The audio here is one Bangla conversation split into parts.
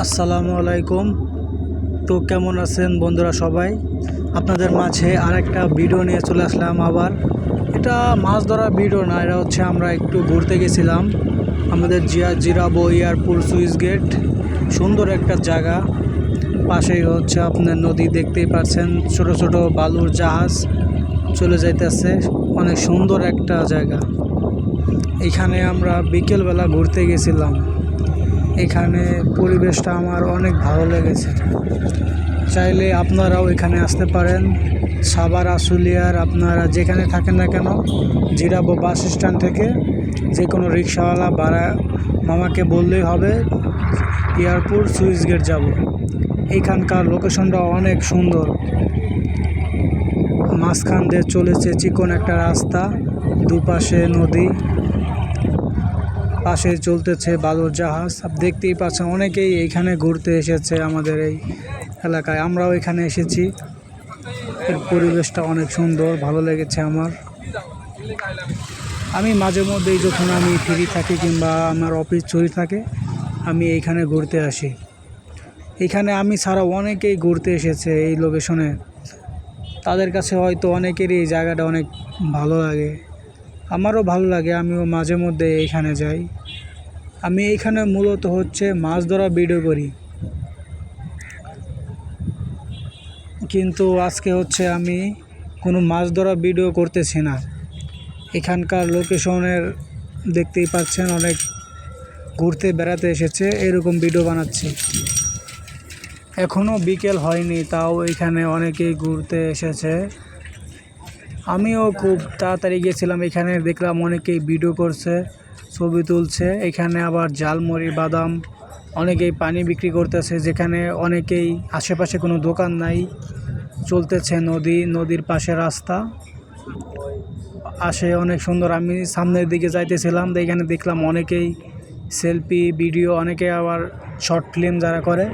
আসসালামু আলাইকুম। তো কেমন আছেন বন্ধুরা সবাই? আপনাদের মাঝে আরেকটা ভিডিও নিয়ে চলে আসলাম আবার। এটা মাছ ধরা ভিডিও না, এটা হচ্ছে আমরা একটু ঘুরতে গেছিলাম আমাদের জিরাবো এয়ারপোর্ট সুইচ গেট। সুন্দর একটা জায়গা, পাশেই হচ্ছে আপনার নদী দেখতেই পাচ্ছেন, ছোট ছোট বালুর জাহাজ চলে যাইতেছে। অনেক সুন্দর একটা জায়গা। এখানে আমরা বিকেলবেলা ঘুরতে গেছিলাম। এখানে পরিবেশটা আমার অনেক ভালো লেগেছে। চাইলে আপনারাও এখানে আসতে পারেন। সাভার আশুলিয়ার আপনারা যেখানে থাকেন না কেন, জিরাবো বাস স্ট্যান্ড থেকে যে কোনো রিক্সাওয়ালা ভাড়া মামাকে বললেই হবে এয়ারপোর্ট সুইচ গেট যাব। এইখানকার লোকেশনটা অনেক সুন্দর। মাঝখান দিয়ে চলেছে চিকন একটা রাস্তা, দুপাশে নদী, পাশে চলতেছে বালুর জাহাজ। দেখতেই পাচ্ছেন অনেকেই এইখানে ঘুরতে এসেছে আমাদের এই এলাকায়। আমরাও এখানে এসেছি। এর পরিবেশটা অনেক সুন্দর, ভালো লেগেছে আমার। আমি মাঝে মধ্যেই যখন আমি ফ্রি থাকি কিংবা আমার অফিস ছুটি থাকে, আমি এইখানে ঘুরতে আসি। এখানে আমি ছাড়া অনেকেই ঘুরতে এসেছে এই লোকেশনে। তাদের কাছে হয়তো অনেকেরই এই জায়গাটা অনেক ভালো লাগে, আমারও ভালো লাগে। আমিও মাঝে মধ্যে এইখানে যাই। আমি এইখানে মূলত হচ্ছে মাছ ধরা ভিডিও করি, কিন্তু আজকে হচ্ছে আমি কোনো মাছ ধরা ভিডিও করতেছি না। এখানকার লোকেশনের দেখতেই পাচ্ছেন, অনেক ঘুরতে বেড়াতে এসেছে, এরকম ভিডিও বানাচ্ছি। এখনও বিকেল হয়নি, তাও এখানে অনেকেই ঘুরতে এসেছে। আমিও খুব তাড়াতাড়ি গেছিলাম, এখানে দেখলাম অনেকেই ভিডিও করছে, ছবি তুলছে। এখানে আবার ঝালমুড়ি, বাদাম, অনেকেই পানি বিক্রি করতেছে। যেখানে অনেকেই আশেপাশে কোনো দোকান নাই, চলতেছে নদী, নদীর পাশে রাস্তা আসে অনেক সুন্দর। আমি সামনের দিকে যাইতেছিলাম, এখানে দেখলাম অনেকেই সেলফি ভিডিও, অনেকে আবার শর্ট ফিল্ম যারা করে,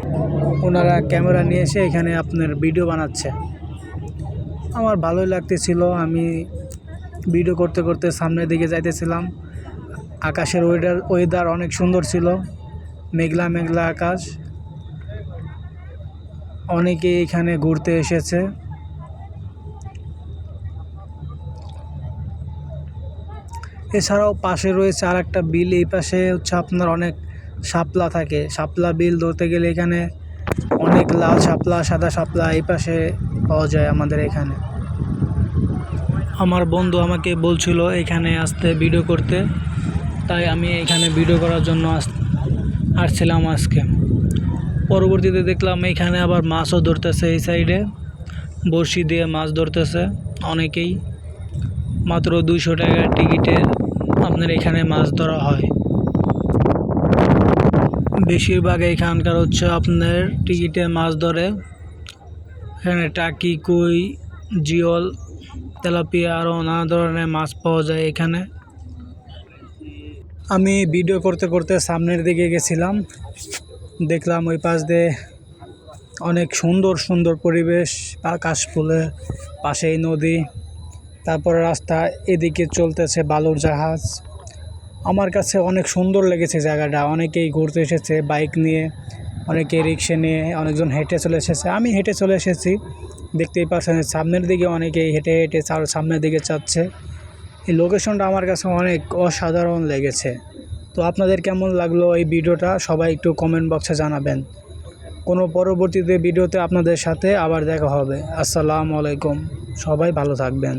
ওনারা ক্যামেরা নিয়ে এসে এখানে আপনার ভিডিও বানাচ্ছে। আমার ভালোই লাগতেছিল। আমি ভিডিও করতে করতে সামনের দিকে যাইতেছিলাম। আকাশের ওয়েদার অনেক সুন্দর ছিল, মেঘলা মেঘলা আকাশ। অনেকে এখানে ঘুরতে এসেছে। এছাড়াও পাশে রয়েছে আর একটা বিল। এই পাশে হচ্ছে আপনার অনেক শাপলা থাকে। শাপলা বিল ধরতে গেলে এখানে অনেক লাল শাপলা, সাদা শাপলা এই পাশে পাওয়া যায় আমাদের এখানে। আমার বন্ধু আমাকে বলছিল এখানে আসতে ভিডিও করতে, তাই আমি এখানে ভিডিও করার জন্য আসছিলাম আজকে। পরবর্তীতে দেখলাম এখানে আবার মাছও ধরতেছে, এই সাইডে বড়শি দিয়ে মাছ ধরতেছে অনেকেই। মাত্র 200 টাকার টিকিটে আপনার এখানে মাছ ধরা হয়। বেশিরভাগ এখানকার হচ্ছে আপনার টিকিটে মাছ ধরে। এখানে টাকি, কই, জিওল, তেলাপিয়া আরও নানা ধরনের মাছ পাওয়া যায় এখানে। আমি ভিডিও করতে করতে সামনের দিকে গেছিলাম, দেখলাম ওই পাশ দিয়ে অনেক সুন্দর সুন্দর পরিবেশ, কাশফুলের পাশেই নদী, তারপরে রাস্তা, এদিকে চলতেছে বালুর জাহাজ। আমার কাছে অনেক সুন্দর লেগেছে জায়গাটা। অনেকেই ঘুরতে এসেছে বাইক নিয়ে, অনেকে রিক্সা নিয়ে, অনেকজন হেঁটে চলে এসেছে। আমি হেঁটে চলে এসেছি, দেখতেই পাচ্ছেন সামনের দিকে অনেকেই হেঁটে হেঁটে সামনের দিকে যাচ্ছে। এই লোকেশনটা আমার কাছে অনেক অসাধারণ লেগেছে। তো আপনাদের কেমন লাগলো এই ভিডিওটা সবাই একটু কমেন্ট বক্সে জানাবেন। কোনো পরবর্তীতে ভিডিওতে আপনাদের সাথে আবার দেখা হবে। আসসালামু আলাইকুম, সবাই ভালো থাকবেন।